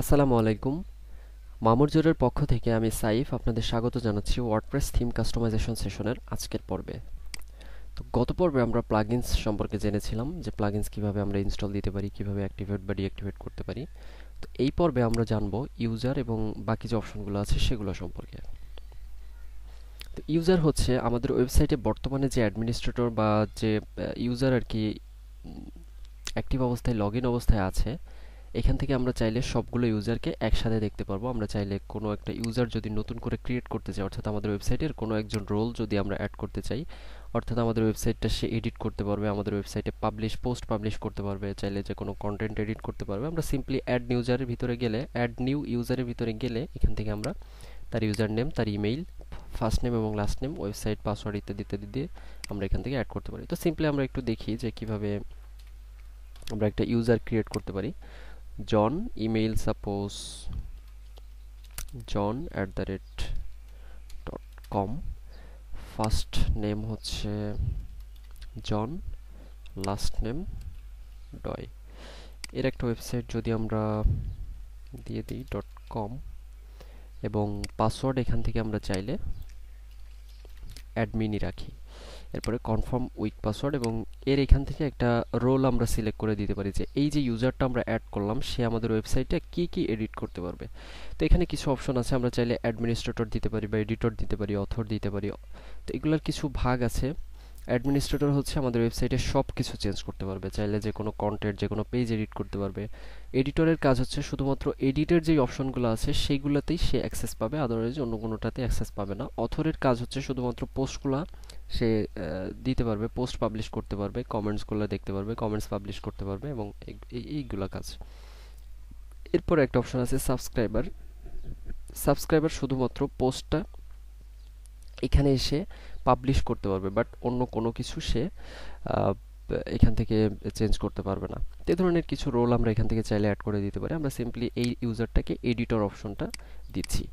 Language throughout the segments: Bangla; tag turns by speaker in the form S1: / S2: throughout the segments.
S1: আসসালামু আলাইকুম। মামুরজোরের পক্ষ থেকে আমি সাইফ আপনাদের স্বাগত জানাচ্ছি ওয়ার্ডপ্রেস থিম কাস্টমাইজেশন সেশনের আজকের পর্বে। তো গত পর্বে আমরা প্লাগইনস সম্পর্কে জেনেছিলাম যে প্লাগইনস কিভাবে আমরা ইনস্টল দিতে পারি, কিভাবে অ্যাক্টিভেট বা ডিঅ্যাক্টিভেট করতে পারি। তো এই পর্বে আমরা জানবো ইউজার এবং বাকি যে অপশনগুলো আছে সেগুলো সম্পর্কে। তো ইউজার হচ্ছে আমাদের ওয়েবসাইটে বর্তমানে যে অ্যাডমিনিস্ট্রেটর বা যে ইউজার আর কি অ্যাক্টিভ অবস্থায় লগ ইন অবস্থায় আছে, এখান থেকে আমরা চাইলে সবগুলো ইউজারকে একসাথে দেখতে পারবো। আমরা চাইলে কোনো একটা ইউজার যদি নতুন করে ক্রিয়েট করতে চাই, অর্থাৎ আমাদের ওয়েবসাইটের কোনো একজন রোল যদি আমরা অ্যাড করতে চাই, অর্থাৎ আমাদের ওয়েবসাইটটা সে এডিট করতে পারবে, আমাদের ওয়েবসাইটে পোস্ট পাবলিশ করতে পারবে, চাইলে যে কোনো কন্টেন্ট এডিট করতে পারবে। আমরা সিম্পলি অ্যাড নিউ ইউজারের ভিতরে গেলে এখান থেকে আমরা তার ইউজার নেম, তার ইমেইল, ফার্স্ট নেম এবং লাস্ট নেম, ওয়েবসাইট পাসওয়ার্ড ইত্যাদি ইত্যাদি দিয়ে আমরা এখান থেকে অ্যাড করতে পারি। তো সিম্পলি আমরা একটু দেখি যে কিভাবে আমরা একটা ইউজার ক্রিয়েট করতে পারি। John, email suppose john@com, first name হচ্ছে জন, লাস্ট নেম ডয়। এর একটা ওয়েবসাইট যদি আমরা দিয়ে দিই .com, এবং পাসওয়ার্ড এখান থেকে আমরা চাইলে অ্যাডমিনই রাখি। এরপরে কনফার্ম উইক পাসওয়ার্ড, এবং এর এখান থেকে একটা রোল আমরা সিলেক্ট করে দিতে পারি যে এই যে ইউজারটা আমরা অ্যাড করলাম সে আমাদের ওয়েবসাইটে কি কি এডিট করতে পারবে। তো এখানে কিছু অপশন আছে, আমরা চাইলে অ্যাডমিনিস্ট্রেটর দিতে পারি বা এডিটর দিতে পারি, অথর দিতে পারি। তো এগুলোর কিছু ভাগ আছে। অ্যাডমিনিস্ট্রেটর হচ্ছে আমাদের ওয়েবসাইটে সব কিছু চেঞ্জ করতে পারবে, চাইলে যে কোনো কন্টেন্ট, যে কোনো পেজ এডিট করতে পারবে। এডিটরের কাজ হচ্ছে শুধুমাত্র এডিটের যেই অপশনগুলো আছে সেইগুলোতেই সে অ্যাক্সেস পাবে, আদারওয়াইজ অন্য কোনোটাতে অ্যাক্সেস পাবে না। অথরের কাজ হচ্ছে শুধুমাত্র পোস্টগুলো সে দিতে পারবে, পোস্ট পাবলিশ করতে পারবে, কমেন্টসগুলো দেখতে পারবে, কমেন্টস পাবলিশ করতে পারবে, এবং এইগুলা কাজ। এরপর একটা অপশন আছে সাবস্ক্রাইবার। সাবস্ক্রাইবার শুধুমাত্র পোস্টটা এখানে এসে পাবলিশ করতে পারবে, বাট অন্য কোনো কিছু সে এখান থেকে চেঞ্জ করতে পারবে না। তো এই ধরনের কিছু রোল আমরা এখান থেকে চাইলে অ্যাড করে দিতে পারি। আমরা সিম্পলি এই ইউজারটাকে এডিটর অপশনটা দিচ্ছি।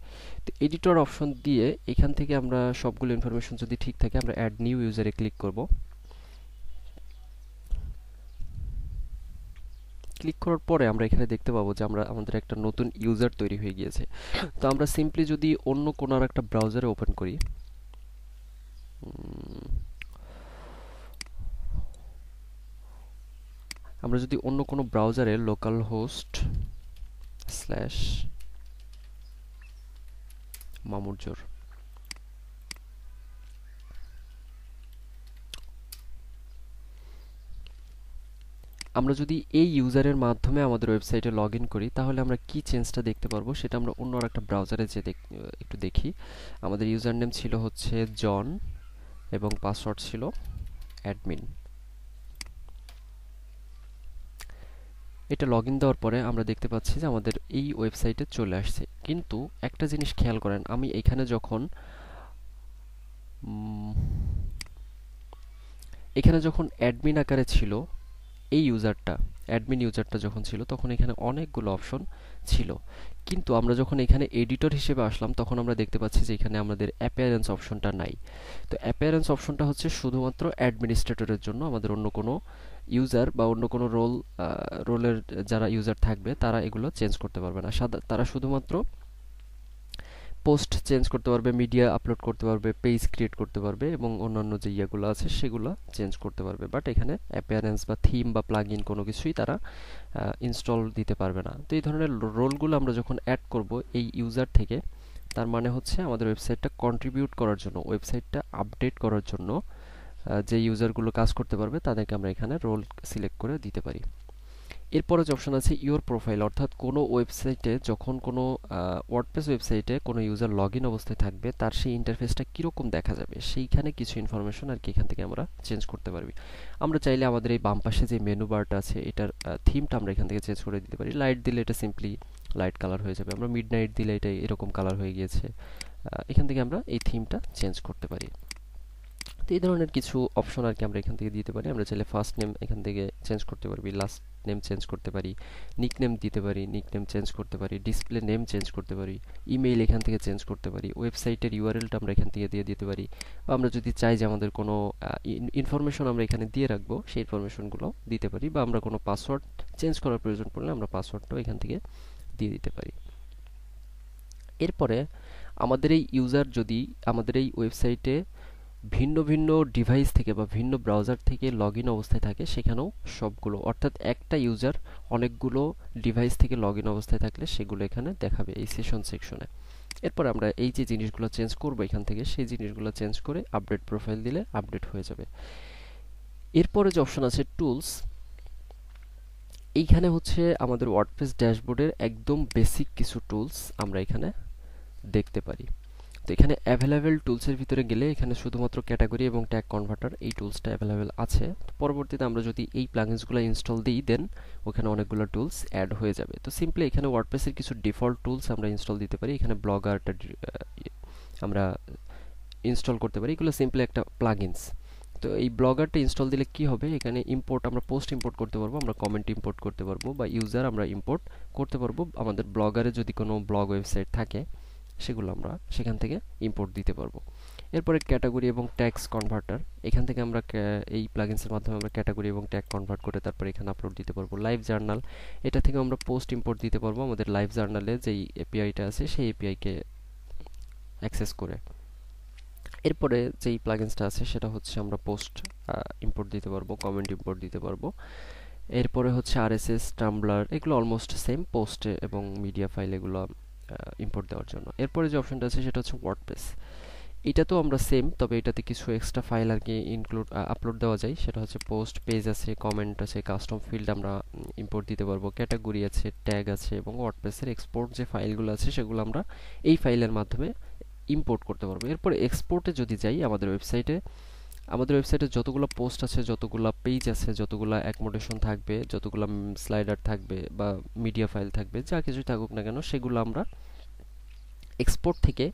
S1: তো এডিটর অপশন দিয়ে এখান থেকে আমরা সবগুলো ইনফরমেশন যদি ঠিক থাকে আমরা অ্যাড নিউ ইউজারে ক্লিক করব। ক্লিক করার পরে আমরা এখানে দেখতে পাবো যে আমাদের একটা নতুন ইউজার তৈরি হয়ে গিয়েছে। তো আমরা সিম্পলি যদি অন্য কোনো আর একটা ব্রাউজারে ওপেন করি, আমরা যদি অন্য কোনো ব্রাউজারে লোকাল হোস্ট স্ল্যাশ মামুরজোর, আমরা যদি এই ইউজারের মাধ্যমে আমাদের ওয়েবসাইটে লগ ইন করি তাহলে আমরা কি চেঞ্জটা দেখতে পারবো সেটা আমরা অন্য আর একটা ব্রাউজারে যে একটু দেখি। আমাদের ইউজার নেম ছিল হচ্ছে জন এবং পাসওয়ার্ড ছিল অ্যাডমিন। এটা লগ ইন দেওয়ার পরে আমরা দেখতে পাচ্ছি যে আমাদের এই ওয়েবসাইটে চলে আসছে। কিন্তু একটা জিনিস খেয়াল করেন, আমি এখানে যখন অ্যাডমিন আকারে ছিল এই অ্যাডমিন ইউজারটা যখন ছিল তখন এখানে অনেকগুলো অপশন ছিল, কিন্তু আমরা যখন এখানে এডিটর হিসেবে আসলাম তখন আমরা দেখতে পাচ্ছি যে এখানে আমাদের অ্যাপিয়ারেন্স অপশনটা নাই। তো অ্যাপিয়ারেন্স অপশনটা হচ্ছে শুধুমাত্র অ্যাডমিনিস্ট্রেটরের জন্য, আমাদের অন্য কোনো ইউজার বা অন্য কোনো রোলের যারা ইউজার থাকবে তারা এগুলো চেঞ্জ করতে পারবে না। তারা শুধুমাত্র পোস্ট চেঞ্জ করতে পারবে, মিডিয়া আপলোড করতে পারবে, পেজ ক্রিয়েট করতে পারবে, এবং অন্যান্য যে ইয়েগুলো আছে সেগুলো চেঞ্জ করতে পারবে, বাট এখানে অ্যাপিয়ারেন্স বা থিম বা প্লাগইন কোনো কিছুই তারা ইনস্টল দিতে পারবে না। তো এই ধরনের রোলগুলো আমরা যখন অ্যাড করব এই ইউজার থেকে, তার মানে হচ্ছে আমাদের ওয়েবসাইটটা কন্ট্রিবিউট করার জন্য, ওয়েবসাইটটা আপডেট করার জন্য যে ইউজারগুলো কাজ করতে পারবে তাদেরকে আমরা এখানে রোল সিলেক্ট করে দিতে পারি। এরপরে যে অপশন আছে ইওর প্রোফাইল, অর্থাৎ কোনো ওয়েবসাইটে যখন কোনো ওয়ার্ডপ্রেস ওয়েবসাইটে কোনো ইউজার লগ ইন অবস্থায় থাকবে তার সেই ইন্টারফেসটা কীরকম দেখা যাবে সেইখানে কিছু ইনফরমেশন আর কি এখান থেকে আমরা চেঞ্জ করতে পারবি। আমরা চাইলে আমাদের এই বাম পাশে যে মেনু বারটা আছে এটার থিমটা আমরা এখান থেকে চেঞ্জ করে দিতে পারি। লাইট দিলে এটা সিম্পলি লাইট কালার হয়ে যাবে, আমরা মিড নাইট দিলে এটা এরকম কালার হয়ে গিয়েছে। এখান থেকে আমরা এই থিমটা চেঞ্জ করতে পারি। তো এই ধরনের কিছু অপশন আর কি আমরা এখান থেকে দিতে পারি। আমরা চাইলে ফার্স্ট নেম এখান থেকে চেঞ্জ করতে পারবি, লাস্ট নেম চেঞ্জ করতে পারি, নিকনেম দিতে পারি, নিকনেম চেঞ্জ করতে পারি, ডিসপ্লে নেম চেঞ্জ করতে পারি, ইমেইল এখান থেকে চেঞ্জ করতে পারি, ওয়েবসাইটের ইউআরএলটা আমরা এখান থেকে দিয়ে দিতে পারি, বা আমরা যদি চাই যে আমাদের কোনো ইনফরমেশন আমরা এখানে দিয়ে রাখবো সেই ইনফরমেশনগুলো দিতে পারি, বা আমরা কোনো পাসওয়ার্ড চেঞ্জ করার প্রয়োজন পড়লে আমরা পাসওয়ার্ডটাও এখান থেকে দিয়ে দিতে পারি। এরপরে আমাদের এই ইউজার যদি আমাদের এই ওয়েবসাইটে ভিন্ন ভিন্ন ডিভাইস থেকে বা ভিন্ন ব্রাউজার থেকে লগ ইন অবস্থায় থাকে, সেখানেও সবগুলো, অর্থাৎ একটা ইউজার অনেকগুলো ডিভাইস থেকে লগ ইন অবস্থায় থাকলে সেগুলো এখানে দেখাবে এই সেশন সেকশনে। এরপর আমরা এই যে জিনিসগুলো চেঞ্জ করব এখান থেকে, সেই জিনিসগুলো চেঞ্জ করে আপডেট প্রোফাইল দিলে আপডেট হয়ে যাবে। এরপরে যে অপশন আছে টুলস, এইখানে হচ্ছে আমাদের ওয়ার্ডপ্রেস ড্যাশবোর্ডের একদম বেসিক কিছু টুলস আমরা এখানে দেখতে পারি। তো এখানে অ্যাভেলেবেল টুলসের ভিতরে গেলে এখানে শুধুমাত্র ক্যাটাগরি এবং ট্যাগ কনভার্টার এই টুলসটা অ্যাভেলেবেল আছে। তো পরবর্তীতে আমরা যদি এই প্লাগইনসগুলো ইনস্টল দিই, দেন ওখানে অনেকগুলো টুলস অ্যাড হয়ে যাবে। তো সিম্পলি এখানে ওয়ার্ডপ্রেসের কিছু ডিফল্ট টুলস আমরা ইনস্টল দিতে পারি। এখানে ব্লগারটা আমরা ইনস্টল করতে পারি, এগুলো সিম্পলি একটা প্লাগইনস। তো এই ব্লগারটা ইনস্টল দিলে কি হবে, এখানে ইম্পোর্ট আমরা পোস্ট ইম্পোর্ট করতে পারবো, আমরা কমেন্ট ইম্পোর্ট করতে পারবো, বা ইউজার আমরা ইম্পোর্ট করতে পারবো। আমাদের ব্লগারে যদি কোনো ব্লগ ওয়েবসাইট থাকে সেগুলো আমরা সেখান থেকে ইম্পোর্ট দিতে পারবো। এরপরে ক্যাটাগরি এবং ট্যাগস কনভার্টার, এখান থেকে আমরা এই প্লাগইনসের মাধ্যমে আমরা ক্যাটাগরি এবং ট্যাগ কনভার্ট করে তারপর এখানে আপলোড দিতে পারবো। লাইভ জার্নাল, এটা থেকে আমরা পোস্ট ইম্পোর্ট দিতে পারবো আমাদের লাইভ জার্নালে যেই এপিআইটা আছে সেই এপিআইকে অ্যাক্সেস করে। এরপরে যেই প্লাগইনসটা আছে সেটা হচ্ছে আমরা পোস্ট ইম্পোর্ট দিতে পারবো, কমেন্ট ইম্পোর্ট দিতে পারবো। এরপরে হচ্ছে আরএসএস, টাম্বলার, এগুলো অলমোস্ট সেম, পোস্টে এবং মিডিয়া ফাইল এগুলো ইম্পোর্ট দেওয়ার জন্য। এরপরে যে অপশনটা আছে সেটা হচ্ছে ওয়ার্ডপ্রেস, এটা তো আমরা সেম, তবে এটাতে কিছু এক্সট্রা ফাইল আর কি আপলোড দেওয়া যায়। সেটা হচ্ছে পোস্ট, পেজ আছে, কমেন্ট আছে, কাস্টম ফিল্ড আমরা ইম্পোর্ট দিতে পারবো, ক্যাটাগরি আছে, ট্যাগ আছে, এবং ওয়ার্ডপ্রেসের এক্সপোর্ট যে ফাইলগুলো আছে সেগুলো আমরা এই ফাইলের মাধ্যমে ইম্পোর্ট করতে পারবো। এরপরে এক্সপোর্টে যদি যাই, আমাদের ওয়েবসাইটে যতগুলো পোস্ট আছে, যতগুলো পেজ আছে, যতগুলো অ্যাকোমোডেশন থাকবে, যতগুলো স্লাইডার থাকবে বা মিডিয়া ফাইল থাকবে, যা কিছুই থাকুক না কেন, সেগুলো আমরা এক্সপোর্ট থেকে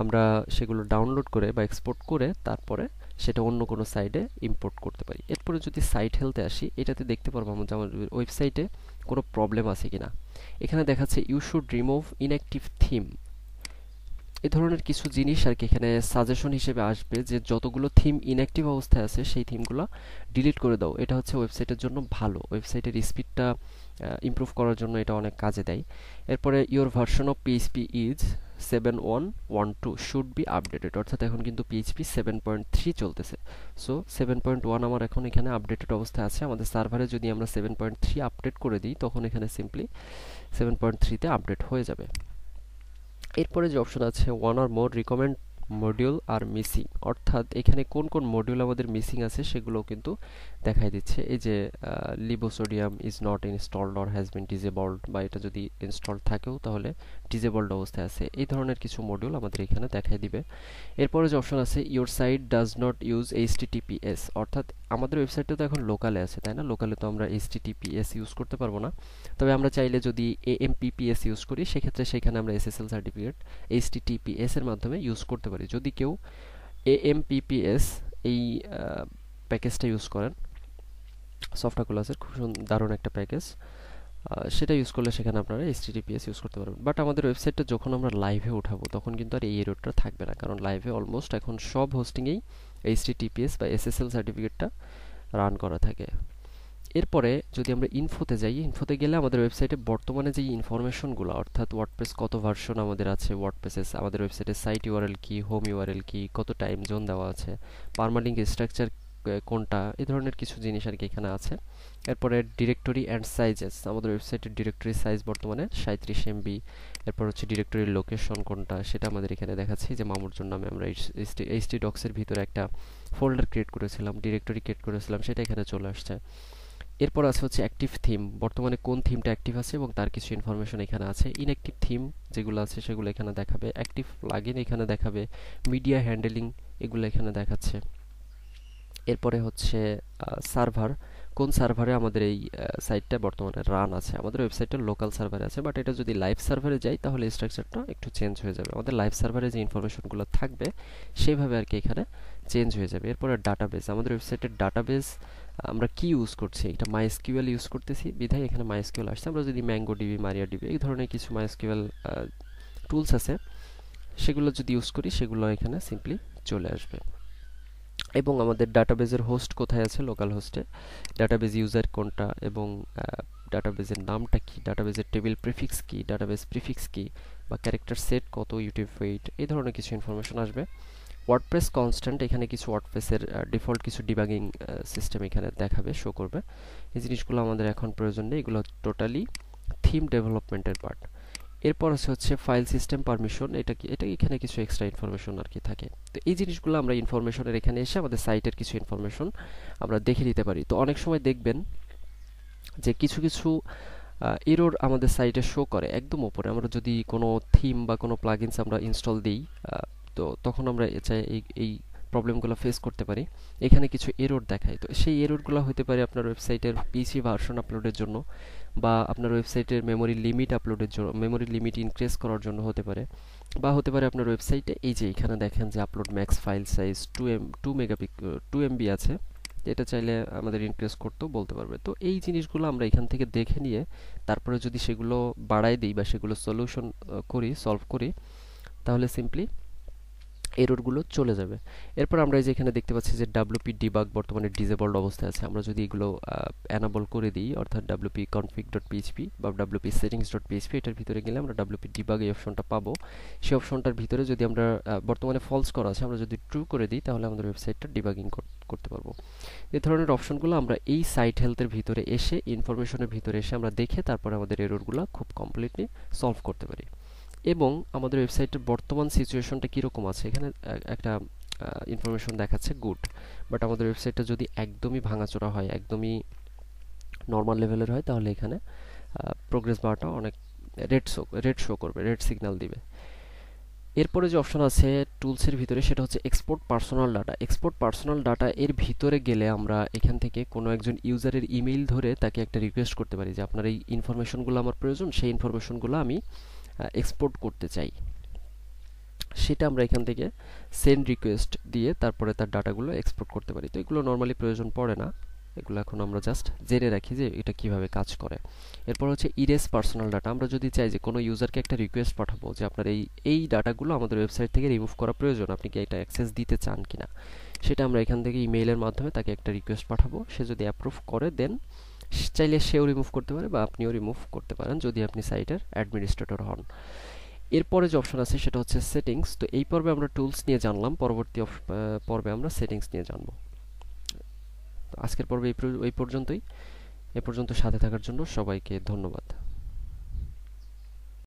S1: আমরা সেগুলো ডাউনলোড করে বা এক্সপোর্ট করে তারপরে সেটা অন্য কোনো সাইটে ইম্পোর্ট করতে পারি। এরপরে যদি সাইট হেলথে আসি, এটাতে দেখতে পারবো আমরা আমাদের ওয়েবসাইটে কোনো প্রবলেম আছে কিনা। এখানে দেখাচ্ছে you should remove inactive theme, এই ধরনের কিছু জিনিস আর কি এখানে সাজেশন হিসেবে আসবে, যে যতগুলো থিম ইনঅ্যাক্টিভ অবস্থায় আছে সেই থিমগুলো ডিলিট করে দাও। এটা হচ্ছে ওয়েবসাইটের জন্য ভালো, ওয়েবসাইটের স্পিডটা ইমপ্রুভ করার জন্য এটা অনেক কাজে দেয়। এরপরে your version of PHP is 7.1.12 should be updated, অর্থাৎ এখন কিন্তু পিএইচপি 7.3 চলতেছে। সো 7.1 আমার এখন এখানে আপডেটেড অবস্থায় আছে। আমাদের সার্ভারে যদি আমরা 7.3 আপডেট করে দিই, তখন এখানে সিম্পলি 7.3-তে আপডেট হয়ে যাবে। এরপরে যে অপশন আছে one or more recommend module are missing, অর্থাৎ এখানে কোন কোন মডিউল আমাদের মিসিং আছে সেগুলো কিন্তু দেখাই দিচ্ছে। এই যে libsodium is not installed or has been disabled, বা এটা যদি ইনস্টল থাকেও তাহলে ডিসেবলড অবস্থায় আছে, এই ধরনের কিছু মডিউল আমাদের এখানে দেখাই দিবে। এরপরে যে অপশন আছে your site does not use HTTPS, অর্থাৎ আমাদের ওয়েবসাইটটা তো এখন লোকালে আছে, তাই না? লোকালে তো আমরা এইচটিটিপিএস ইউজ করতে পারবো না। তবে আমরা চাইলে যদি এএমপিপিএস ইউজ করি, সেক্ষেত্রে সেখানে আমরা এসএসএল সার্টিফিকেট এইচটিটিপিএস এর মাধ্যমে ইউজ করতে পারি। যদি কেউ এএমপিপিএস এই প্যাকেজটা ইউজ করেন, সফটওয়্যার খুব দারুণ একটা প্যাকেজ, সেটা ইউজ করলে সেখানে আপনারা এইচটিটিপিএস ইউজ করতে পারবেন। বাট আমাদের ওয়েবসাইটটা যখন আমরা লাইভে উঠাবো তখন কিন্তু আর এই এররটা থাকবে না, কারণ লাইভে অলমোস্ট এখন সব হোস্টিংয়েই এইচটিটিপিএস বা এসএসএল সার্টিফিকেটটা রান করা থাকে। এরপরে যদি আমরা ইনফোতে যাই, ইনফোতে গেলে আমাদের ওয়েবসাইটে বর্তমানে যে ইনফরমেশনগুলো, অর্থাৎ ওয়ার্ডপ্রেস কত ভার্সন আমাদের আছে, ওয়ার্ডপ্রেসের আমাদের ওয়েবসাইটের সাইট ইউআরএল কি, হোম ইউআরএল কি, কত টাইম জোন দেওয়া আছে, পারমালিঙ্ক স্ট্রাকচার কোনটা, এই ধরনের কিছু জিনিস আর কি এখানে আছে। এরপরে ডিরেক্টরি অ্যান্ড সাইজেস, আমাদের ওয়েবসাইটের ডিরেক্টরি সাইজ বর্তমানে 37 MB। এরপর হচ্ছে ডিরেক্টরির লোকেশন কোনটা সেটা আমাদের এখানে দেখাচ্ছে, যে মামুরজোর নামে আমরা এইচটি ডক্সের ভিতরে একটা ফোল্ডার ক্রিয়েট করেছিলাম, ডিরেক্টরি ক্রিয়েট করেছিলাম, সেটা এখানে চলে আসছে। এরপর আছে হচ্ছে অ্যাক্টিভ থিম, বর্তমানে কোন থিমটা অ্যাক্টিভ আছে এবং তার কিছু ইনফরমেশন এখানে আছে। ইনঅ্যাক্টিভ থিম যেগুলো আছে সেগুলো এখানে দেখাবে, অ্যাক্টিভ প্লাগইন এখানে দেখাবে, মিডিয়া হ্যান্ডেলিং এগুলো এখানে দেখাচ্ছে। এরপরে হচ্ছে সার্ভার, কোন সার্ভারে আমাদের এই সাইটটা বর্তমানে রান আছে। আমাদের ওয়েবসাইটের লোকাল সার্ভারে আছে, বাট এটা যদি লাইভ সার্ভারে যাই তাহলে স্ট্রাকচারটা একটু চেঞ্জ হয়ে যাবে। আমাদের লাইভ সার্ভারে যে ইনফরমেশনগুলো থাকবে সেভাবে আর কি এখানে চেঞ্জ হয়ে যাবে। এরপরে ডাটাবেস, আমাদের ওয়েবসাইটের ডাটাবেস আমরা কি ইউজ করছি, এটা মাইএসকিউএল ইউজ করতেছি বিধায় এখানে মাইএসকিউএল আসছে। আমরা যদি ম্যাঙ্গো ডিবি, মারিয়া ডিবি এই ধরনের কিছু মাইএসকিউএল টুলস আছে সেগুলো যদি ইউজ করি, সেগুলো এখানে সিম্পলি চলে আসবে। এবং আমাদের ডাটাবেজের হোস্ট কোথায় আছে, লোকাল হোস্টে ডাটাবেজ ইউজার কোনটা, এবং ডাটাবেজের নামটা কি, ডাটাবেজের টেবিল প্রিফিক্স কি, ডাটাবেজ প্রিফিক্স কি, বা ক্যারেক্টার সেট কত, ইউটিউব ওয়েট, এই ধরনের কিছু ইনফরমেশন আসবে। ওয়ার্ডপ্রেস কনস্ট্যান্ট, এখানে কিছু ওয়ার্ডপ্রেসের ডিফল্ট কিছু ডিবাগিং সিস্টেম এখানে দেখাবে, শো করবে। এই জিনিসগুলো আমাদের এখন প্রয়োজন নেই, এগুলো টোটালি থিম ডেভেলপমেন্টের পার্ট। এরপর হচ্ছে ফাইল সিস্টেম পারমিশন, এটা এখানে কিছু এক্সট্রা ইনফরমেশন আর কি থাকে। তো এই জিনিসগুলো আমরা ইনফরমেশনের এখানে এসে আমাদের সাইটের কিছু ইনফরমেশন আমরা দেখে নিতে পারি। তো অনেক সময় দেখবেন যে কিছু কিছু এরর আমাদের সাইটে শো করে একদম উপরে। আমরা যদি কোনো থিম বা কোনো প্লাগইনস আমরা ইনস্টল দিই, তো তখন আমরা চাই এই প্রবলেমগুলো ফেস করতে পারি। এখানে কিছু এরর দেখায়, তো সেই এররগুলো হতে পারে আপনার ওয়েবসাইটের পিসি ভার্সন আপলোডের জন্য, বা আপনার ওয়েবসাইটের মেমোরি লিমিট আপলোডের জন্য, মেমোরি লিমিট ইনক্রিজ করার জন্য হতে পারে, বা হতে পারে আপনার ওয়েবসাইটে এই যে এখানে দেখেন যে upload max file size 2 MB আছে, এটা চাইলে আমাদের ইনক্রিজ করতেও বলতে পারবে। তো এই জিনিসগুলো আমরা এখান থেকে দেখে নিয়ে তারপরে যদি সেগুলো বাড়াই দিই বা সেগুলো সলভ করি, তাহলে সিম্পলি এররগুলো চলে যাবে। এরপর আমরা এই যে এখানে দেখতে পাচ্ছি যে WP ডিবাগ বর্তমানে ডিসেবলড অবস্থায় আছে। আমরা যদি এগুলো এনেবল করে দিই, অর্থাৎ WP config.php বা WP settings.php, এটার ভিতরে গেলে আমরা WP ডিবাগ এই অপশনটা পাবো। সেই অপশনটার ভিতরে যদি আমরা বর্তমানে ফলস করা আছে, আমরা যদি ট্রু করে দিই, তাহলে আমাদের ওয়েবসাইটটা ডিবাগিং করতে পারবো। এই ধরনের অপশনগুলো আমরা এই সাইট হেলথের ভিতরে এসে, ইনফরমেশনের ভিতরে এসে আমরা দেখে তারপরে আমাদের এররগুলো খুব কমপ্লিটলি সলভ করতে পারি। এবং আমাদের ওয়েবসাইটের বর্তমান সিচুয়েশনটা কীরকম আছে, এখানে একটা ইনফরমেশন দেখাচ্ছে গুড। বাট আমাদের ওয়েবসাইটটা যদি একদমই ভাঙাচোরা হয়, একদমই নর্মাল লেভেলের হয়, তাহলে এখানে প্রোগ্রেস বারটা অনেক রেড শো করবে, রেড সিগন্যাল দিবে। এরপরে যে অপশন আছে টুলসের ভিতরে, সেটা হচ্ছে export personal data. Export personal data এর ভিতরে গেলে আমরা এখান থেকে কোনো একজন ইউজারের ইমেইল ধরে তাকে একটা রিকোয়েস্ট করতে পারি যে আপনার এই ইনফরমেশনগুলো আমার প্রয়োজন, সেই ইনফরমেশনগুলো আমি এক্সপোর্ট করতে চাই। সেটা আমরা এখান থেকে সেন্ড রিকোয়েস্ট দিয়ে তারপরে তার ডাটাগুলো এক্সপোর্ট করতে পারি। তো এগুলো নর্মালি প্রয়োজন পড়ে না, এগুলো এখন আমরা জাস্ট জেনে রাখি যে এটা কিভাবে কাজ করে। এরপর হচ্ছে ইরেজ পার্সোনাল ডাটা। আমরা যদি চাই যে কোনো ইউজারকে একটা রিকোয়েস্ট পাঠাবো যে আপনার এই ডাটাগুলো আমাদের ওয়েবসাইট থেকে রিমুভ করা প্রয়োজন, আপনি কি এটা অ্যাক্সেস দিতে চান কিনা, সেটা আমরা এখান থেকে ইমেইলের মাধ্যমে তাকে একটা রিকোয়েস্ট পাঠাবো। সে যদি অ্যাপ্রুভ করে, দেন চাইলে সেও রিমুভ করতে পারে বা আপনিও রিমুভ করতে পারেন যদি আপনি সাইটের অ্যাডমিনিস্ট্রেটর হন। এরপরে যে অপশন আছে সেটা হচ্ছে সেটিংস। তো এই পর্বে আমরা টুলস নিয়ে জানলাম, পরবর্তী পর্বে আমরা সেটিংস নিয়ে জানবো। আজকের পর্বে এই পর্যন্তই। এ পর্যন্ত সাথে থাকার জন্য সবাইকে ধন্যবাদ।